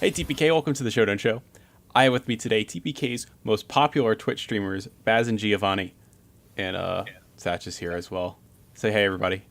Hey TPK, welcome to the Showdown show. I have with me today TPK's most popular Twitch streamers, Baz and Giovanni. And Satch is here as well. Say hey everybody.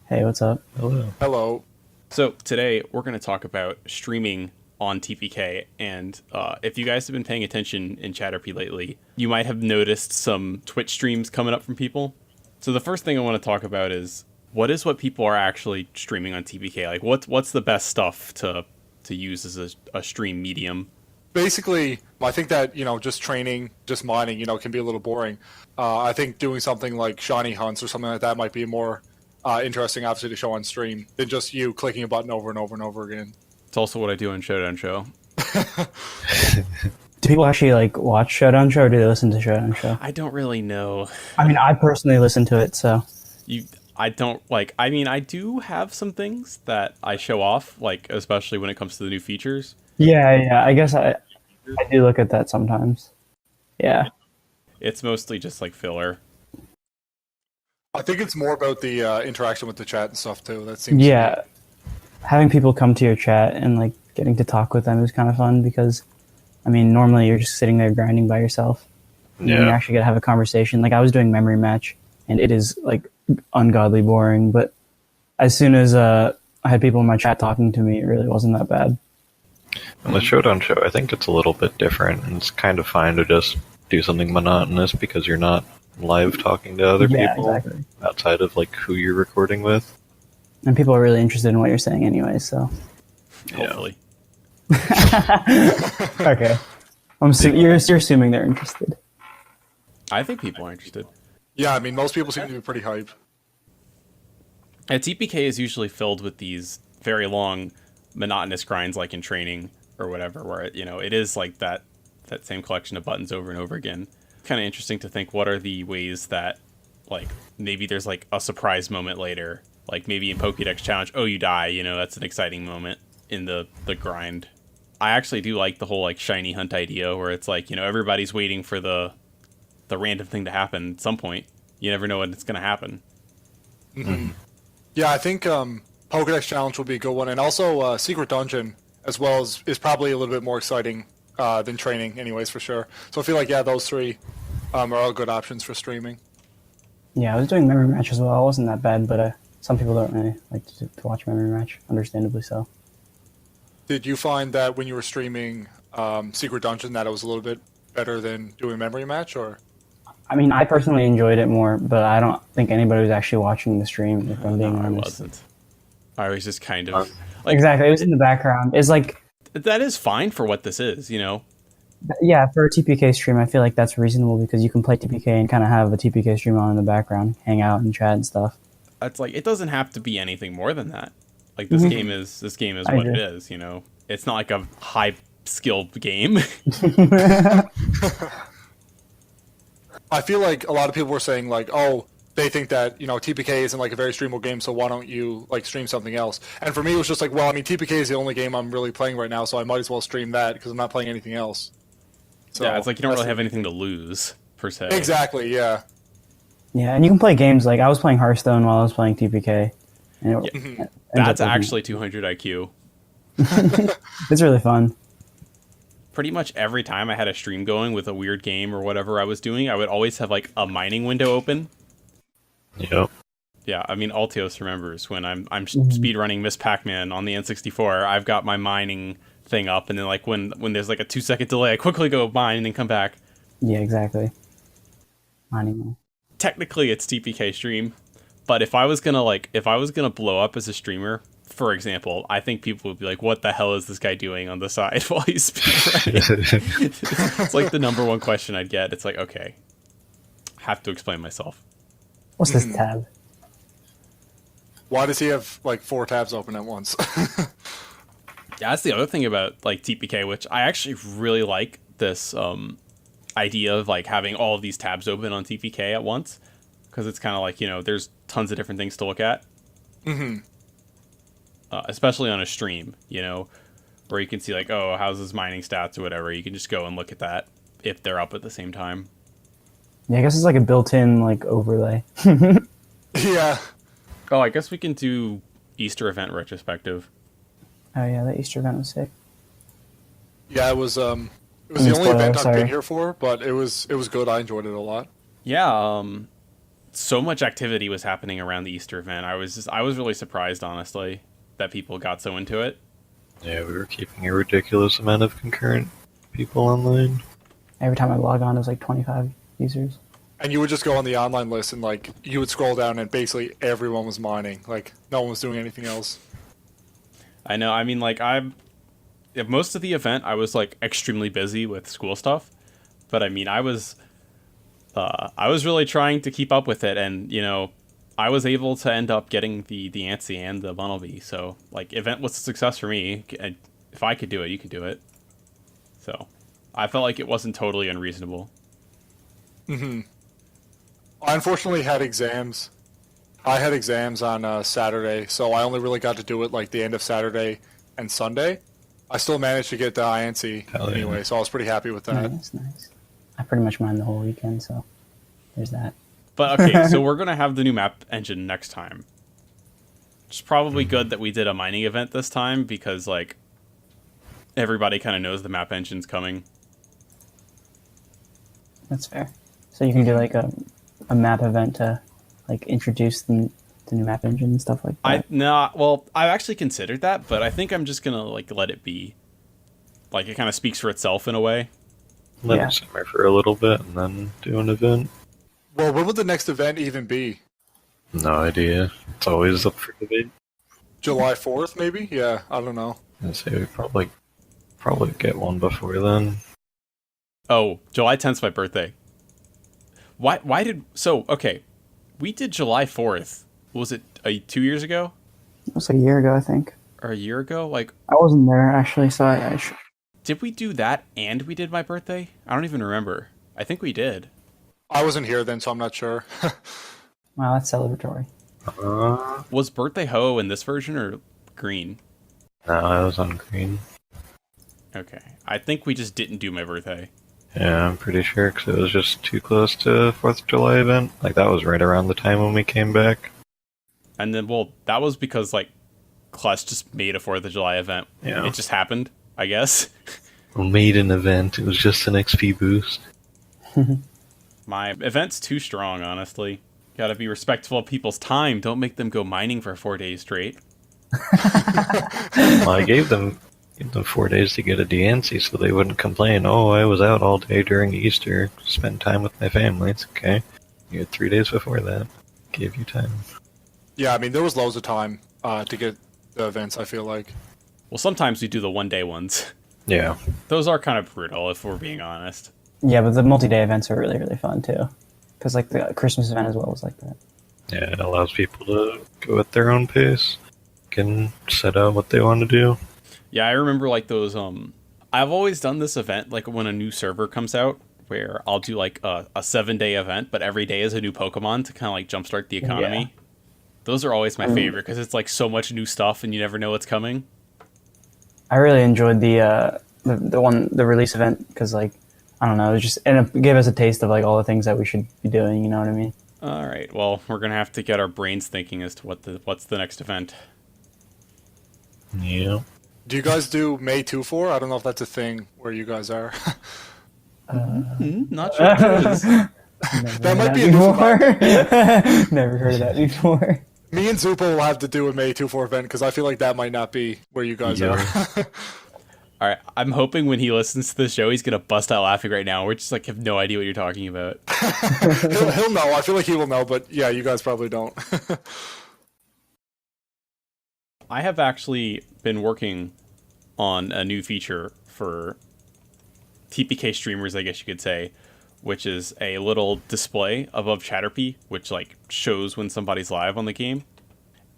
Hey, what's up? Hello. Hello. So today we're going to talk about streaming on TPK, and if you guys have been paying attention in Chatterpie lately, you might have noticed some Twitch streams coming up from people. So the first thing I want to talk about is what people are actually streaming on TPK. Like what's the best stuff to use as a stream medium? Basically, I think that, just training, just mining, can be a little boring. I think doing something like shiny hunts or something like that might be more interesting, obviously, to show on stream than just you clicking a button over and over and over again. It's also what I do on Showdown Show. Do people actually watch Showdown Show, or do they listen to Showdown Show? I don't really know. I mean, I personally listen to it, so I do have some things that I show off, especially when it comes to the new features. yeah. I guess I do look at that sometimes. Yeah. It's mostly just filler. I think it's more about the interaction with the chat and stuff, too. That seems Having people come to your chat and getting to talk with them is kind of fun because, I mean, normally you're just sitting there grinding by yourself. And you actually get to have a conversation. I was doing memory match, and it is ungodly boring. But as soon as I had people in my chat talking to me, it really wasn't that bad. On the Showdown show, I think it's a little bit different, and it's kind of fine to just do something monotonous because you're not live talking to other people outside of who you're recording with. And people are really interested in what you're saying anyway, so. Hopefully. Okay. You're assuming they're interested. I think people are interested. Yeah, I mean, most people seem to be pretty hype. TPK is usually filled with these very long, monotonous grinds like in training or whatever, where it is that same collection of buttons over and over again. Kind of interesting to think what are the ways that maybe there's a surprise moment later, maybe in Pokédex Challenge, oh you die, that's an exciting moment in the grind. I actually do like the whole shiny hunt idea where it's everybody's waiting for the random thing to happen at some point. You never know when it's going to happen. Mm-hmm. Yeah, I think Pokédex Challenge will be a good one, and also Secret Dungeon as well is probably a little bit more exciting than training anyways, for sure. So I feel those three are all good options for streaming. Yeah, I was doing memory match as well. It wasn't that bad, but some people don't really like to watch memory match, understandably so. Did you find that when you were streaming Secret Dungeon that it was a little bit better than doing memory match, or? I mean, I personally enjoyed it more, but I don't think anybody was actually watching the stream, if I'm being honest. I wasn't. I was just kind of... exactly, it was in the background. It's that is fine for what this is, Yeah, for a TPK stream, I feel that's reasonable because you can play TPK and kind of have a TPK stream on in the background, hang out and chat and stuff. It's it doesn't have to be anything more than that. This game is what it is, It's not a high-skilled game. I feel a lot of people were saying oh, they think that TPK isn't a very streamable game, so why don't you stream something else? And for me, it was just well, I mean, TPK is the only game I'm really playing right now, so I might as well stream that because I'm not playing anything else. So yeah, it's you don't really have anything to lose per se. Exactly, yeah. Yeah, and you can play games I was playing Hearthstone while I was playing TPK. And That's actually 200 IQ. It's really fun. Pretty much every time I had a stream going with a weird game or whatever I was doing, I would always have a mining window open. Yep. Yeah, I mean Altios remembers when I'm speedrunning Miss Pac-Man on the N64. I've got my mining thing up, and then when there's a 2-second delay, I quickly go mine and then come back. Yeah, exactly. Mining. Technically, it's TPK stream, but if I was gonna blow up as a streamer, for example, I think people would be what the hell is this guy doing on the side while he's speedrunning? It's the number one question I'd get. It's okay, have to explain myself. What's this tab? Why does he have 4 tabs open at once? Yeah, that's the other thing about TPK, which I actually really like this idea of having all of these tabs open on TPK at once, because it's kind of there's tons of different things to look at. Mm-hmm. Especially on a stream, where you can see oh, how's his mining stats or whatever. You can just go and look at that if they're up at the same time. Yeah, I guess it's a built-in overlay. Yeah. Oh, I guess we can do Easter event retrospective. Oh yeah, the Easter event was sick. Yeah, it was the only Spoiler, event I've sorry. been here for, but it was good. I enjoyed it a lot. Yeah, so much activity was happening around the Easter event. I was really surprised, honestly, that people got so into it. Yeah, we were keeping a ridiculous amount of concurrent people online. Every time I log on, it was like 25 users. And you would just go on the online list and like you would scroll down and basically everyone was mining. Like no one was doing anything else. I know. I mean, like most of the event, I was like extremely busy with school stuff, but I mean, I was really trying to keep up with it, and you know, I was able to end up getting the Antsy and the Bunnelby. So like, event was a success for me. If I could do it, you could do it. So I felt like it wasn't totally unreasonable. I unfortunately had exams. I had exams on Saturday, so I only really got to do it like the end of Saturday and Sunday. I still managed to get the INC Hell yeah. anyway, so I was pretty happy with that. Nice, nice. I pretty much mined the whole weekend, so there's that. But okay, so we're gonna have the new map engine next time. It's probably good that we did a mining event this time because like everybody kind of knows the map engine's coming. That's fair. So you can do like a map event to like introduce the new map engine and stuff like that. I've actually considered that, but I think I'm just gonna like let it be. Like it kind of speaks for itself in a way. Let Yeah. it simmer for a little bit and then do an event. Well, when would the next event even be? No idea. It's always up for debate. July 4th, maybe? Yeah, I don't know. I'd say we probably get one before then. Oh, July 10th's my birthday. Okay, we did July 4th. Was it 2 years ago? It was like a year ago, I think. Or a year ago? Like, I wasn't there actually, so I did we do that and we did my birthday? I don't even remember. I think we did. I wasn't here then, so I'm not sure. wow, that's celebratory. Was Birthday Ho in this version or green? No, I was on green. Okay. I think we just didn't do my birthday. Yeah, I'm pretty sure because it was just too close to 4th of July event. Like, that was right around the time when we came back. And then, well, that was because, like, Clutch just made a 4th of July event. Yeah. It just happened, I guess. We made an event. It was just an XP boost. My event's too strong, honestly. Gotta be respectful of people's time. Don't make them go mining for 4 days straight. Well, I gave them 4 days to get a DNC so they wouldn't complain. Oh, I was out all day during Easter. Spent time with my family. It's okay. You had 3 days before that. Gave you time. Yeah, I mean, there was loads of time to get the events, I feel like. Well, sometimes we do the 1 day ones. Yeah. Those are kind of brutal, if we're being honest. Yeah, but the multi-day events are really, really fun too. Because like the Christmas event as well was like that. Yeah, it allows people to go at their own pace. Can set out what they want to do. Yeah, I remember like those, I've always done this event, like when a new server comes out, where I'll do like a 7-day event, but every day is a new Pokemon to kind of like jumpstart the economy. Yeah. Those are always my favorite, because it's like so much new stuff and you never know what's coming. I really enjoyed the release event because like I don't know, it was just and it gave us a taste of like all the things that we should be doing. You know what I mean? All right, well, we're going to have to get our brains thinking as to what's the next event. Yeah. Do you guys do May 2-4? I don't know if that's a thing where you guys are. Not sure if it is. That might be a new before. Never heard of that before. Me and Zupa will have to do a May 2-4 event because I feel like that might not be where you guys are. All right, I'm hoping when he listens to the show, he's gonna bust out laughing right now. We're just like have no idea what you're talking about. He'll know. I feel like he will know, but yeah, you guys probably don't. I have actually been working on a new feature for TPK streamers, I guess you could say, which is a little display above Chatterpie, which like shows when somebody's live on the game,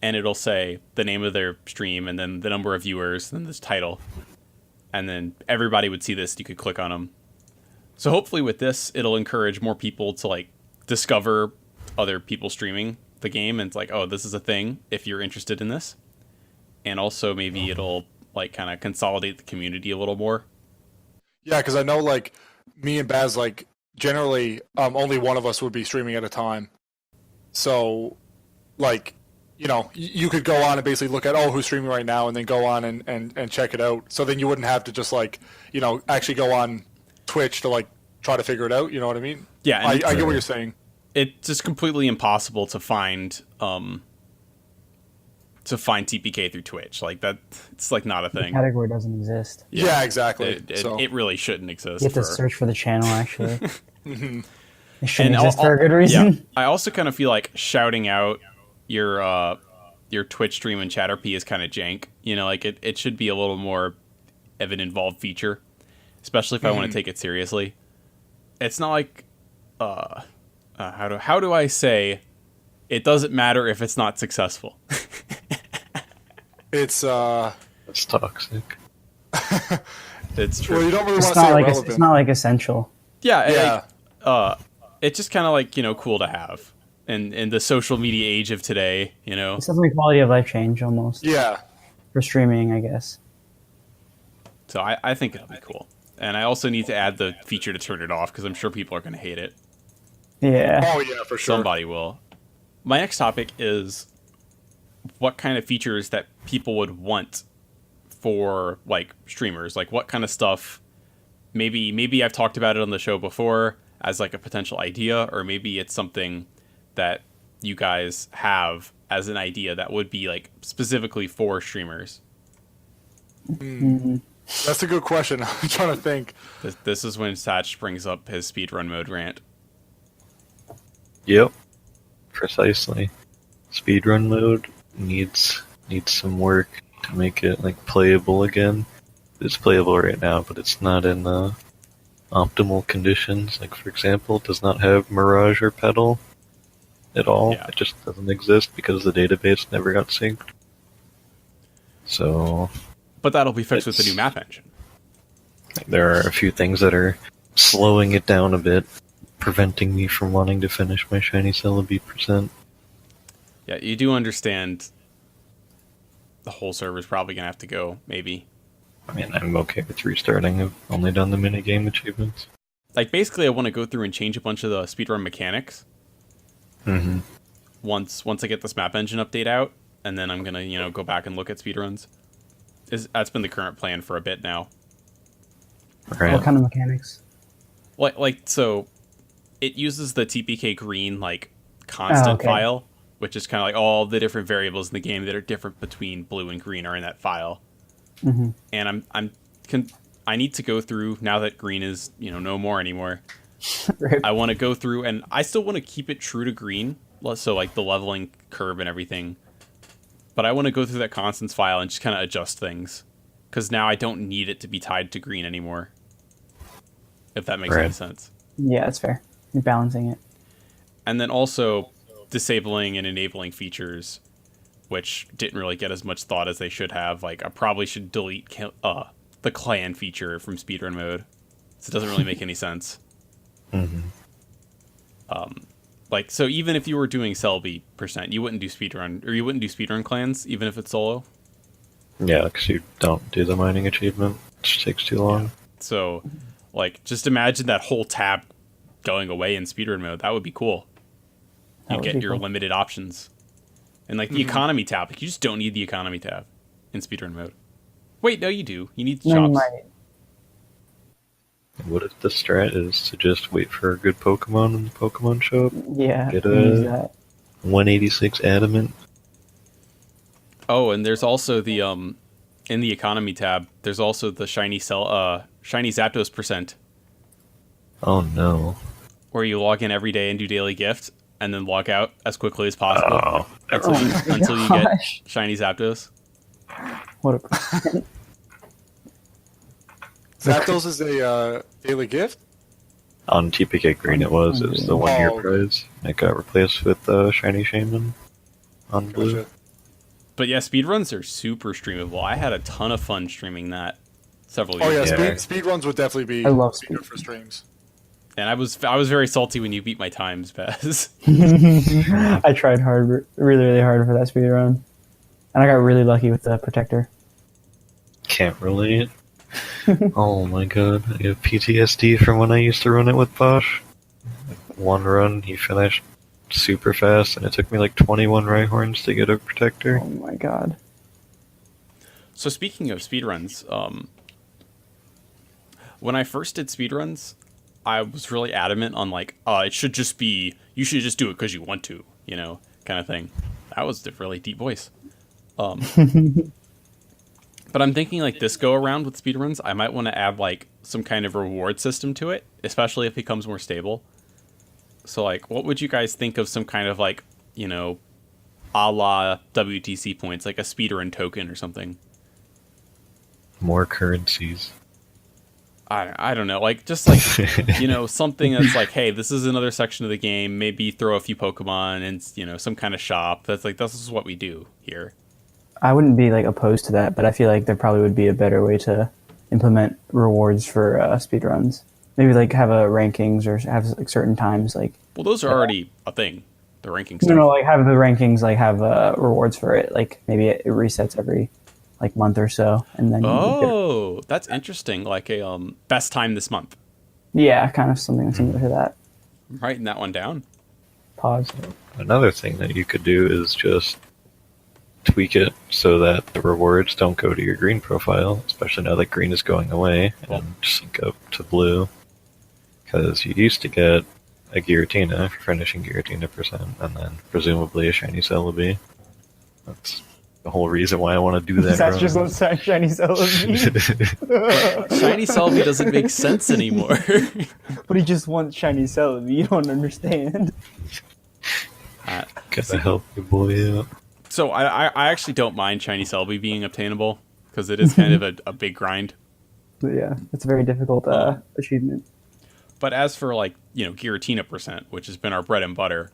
and it'll say the name of their stream and then the number of viewers and then this title. And then everybody would see this. You could click on them. So hopefully with this, it'll encourage more people to like discover other people streaming the game. And it's like, oh, this is a thing if you're interested in this. And also maybe it'll like kind of consolidate the community a little more. Yeah, because I know like me and Baz, like generally only one of us would be streaming at a time. So like you could go on and basically look at who's streaming right now, and then go on and check it out. So then you wouldn't have to just actually go on Twitch to try to figure it out. You know what I mean? Yeah, and I get what you're saying. It's just completely impossible to find TPK through Twitch. Like that, it's not a thing. The category doesn't exist. Yeah, exactly. It really shouldn't exist. You have to search for the channel, actually. Mm-hmm. It shouldn't exist for a good reason. Yeah. I also kind of feel like shouting out your Twitch stream and Chatterpie is kind of jank. It should be a little more of an involved feature, especially if I want to take it seriously. It's not like how do I say it doesn't matter if it's not successful. It's toxic. It's true. Well, you don't really want to say irrelevant. It's not essential. Yeah. It's just kind of cool to have in the social media age of today. It's definitely quality of life change almost. Yeah. For streaming, I guess. So I think it'll be cool. And I also need to add the feature to turn it off because I'm sure people are going to hate it. Yeah. Oh yeah, for sure. Somebody will. My next topic is what kind of features that people would want for streamers. What kind of stuff. Maybe I've talked about it on the show before as a potential idea, or maybe it's something that you guys have as an idea that would be specifically for streamers. Mm-hmm. That's a good question. I'm trying to think. This is when Satch brings up his speedrun mode rant. Yep, precisely. Speedrun mode needs some work to make it playable again. It's playable right now, but it's not in optimal conditions. For example, it does not have Mirage or Pedal at all. Yeah. It just doesn't exist because the database never got synced. So, but that'll be fixed with the new map engine. There are a few things that are slowing it down a bit, preventing me from wanting to finish my Shiny Celebi %. Yeah, you do understand the whole server's probably going to have to go, maybe. I mean, I'm okay with restarting. I've only done the minigame achievements. Basically, I want to go through and change a bunch of the speedrun mechanics. Mm-hmm. Once I get this map engine update out, and then I'm going to, go back and look at speedruns. That's been the current plan for a bit now. Right. What kind of mechanics? So it uses the TPK green constant file, which is kind of all the different variables in the game that are different between blue and green are in that file. Mm-hmm. And I need to go through now that green is no more anymore. Right. I want to go through, and I still want to keep it true to green, so the leveling curve and everything. But I want to go through that constants file and just kind of adjust things, because now I don't need it to be tied to green anymore. If that makes any sense. Yeah, that's fair. You're balancing it. And then also disabling and enabling features, which didn't really get as much thought as they should have. I probably should delete the clan feature from speedrun mode. So it doesn't really make any sense. Mm-hmm. So even if you were doing Celebi %, you wouldn't do speedrun clans, even if it's solo. Yeah, because you don't do the mining achievement, which takes too long. Yeah. So, just imagine that whole tab going away in speedrun mode. That would be cool. You get your limited options. And the economy tab, you just don't need the economy tab in speedrun mode. Wait, no, you do. You need the shops. You might. What if the strat is to just wait for a good Pokemon in the Pokemon shop? Yeah, Get use that. 186 adamant. Oh, and there's also the in the economy tab, there's also the shiny Zapdos %, Oh no. where you log in every day and do daily gift, and then log out as quickly as possible Oh, until you get shiny Zapdos. What a... Zapdos is a daily gift? on TPK Green it was the 1 year prize. It got replaced with Shiny Shaman on Blue. Gotcha. But yeah, speedruns are super streamable. I had a ton of fun streaming that several Oh years yeah, ago. speedruns would definitely be I love good for streams. And I was very salty when you beat my times, Baz. I tried hard, really, really hard for that speed run. And I got really lucky with the protector. Can't relate. Oh my god, I have PTSD from when I used to run it with Bosch. One run, he finished super fast, and it took me like 21 Rhyhorns to get a Protector. Oh my god. So speaking of speedruns, when I first did speedruns, I was really adamant on like, it should just be, you should just do it because you want to, kind of thing. That was a really deep voice. But I'm thinking like this go around with speedruns, I might want to add like some kind of reward system to it, especially if it becomes more stable. So like, what would you guys think of some kind of like, a la WTC points, like a speedrun token or something? More currencies. I don't know, like just like something that's like, hey, this is another section of the game. Maybe throw a few Pokemon and some kind of shop. That's like this is what we do here. I wouldn't be like opposed to that, but I feel like there probably would be a better way to implement rewards for speedruns. Maybe like have a rankings or have like certain times like. Well, those are already a thing. The rankings. No, like have the rankings like have rewards for it. Like maybe it resets every like month or so, and then. Oh, that's interesting. Like a best time this month. Yeah, kind of something similar to that. I'm writing that one down. Pause. Another thing that you could do is just tweak it so that the rewards don't go to your green profile, especially now that green is going away, and sync up to blue. Because you used to get a Giratina for finishing Giratina %, and then presumably a shiny Celebi. That's the whole reason why I want to do that. That's just what shiny Celebi. Shiny Celebi doesn't make sense anymore. But he just wants shiny Celebi. You don't understand. Gotta help your boy out. So I actually don't mind shiny Celebi being obtainable because it is kind of a big grind. But yeah, it's a very difficult achievement. But as for like Giratina %, which has been our bread and butter,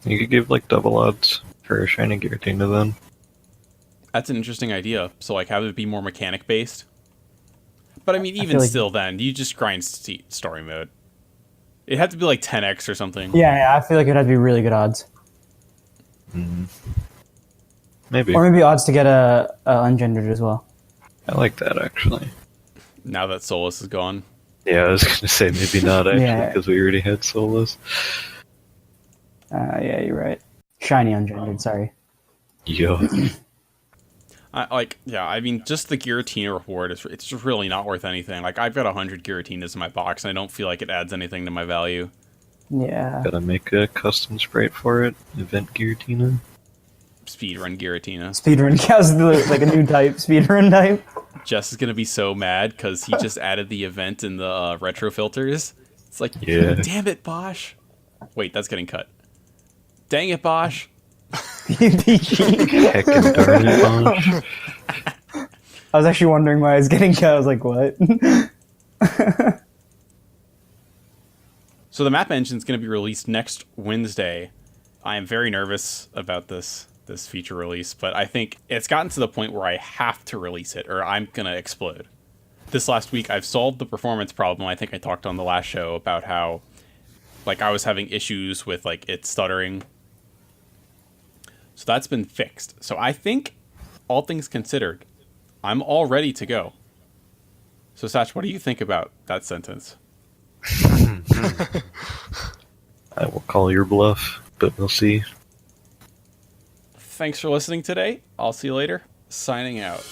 you could give like double odds for a shiny Giratina then. That's an interesting idea. So like have it be more mechanic based. But I mean, even still, then you just grind story mode. It had to be like 10x or something. Yeah, I feel like it had to be really good odds. Maybe. Or maybe odds to get a ungendered as well. I like that actually. Now that Solus is gone. Yeah, I was gonna say maybe not actually because we already had Solus. Yeah, you're right. Shiny ungendered, sorry. Yo. I mean, just the Giratina reward, it's just really not worth anything. Like, I've got 100 Giratinas in my box, and I don't feel like it adds anything to my value. Yeah. Gotta make a custom sprite for it. Event Giratina. Speedrun Giratina. Speedrun cows like a new type. Speedrun type. Jess is gonna be so mad because he just added the event in the retro filters. It's like, damn it, Bosch. Wait, that's getting cut. Dang it, Bosch. Heckin' darn it, Bosch. I was actually wondering why I was getting cut. I was like, what? So the map engine is going to be released next Wednesday. I am very nervous about this feature release, but I think it's gotten to the point where I have to release it or I'm going to explode. This last week, I've solved the performance problem. I think I talked on the last show about how like I was having issues with like it stuttering. So that's been fixed. So I think, all things considered, I'm all ready to go. So Satch, what do you think about that sentence? I will call your bluff, but we'll see. Thanks for listening today. I'll see you later. Signing out.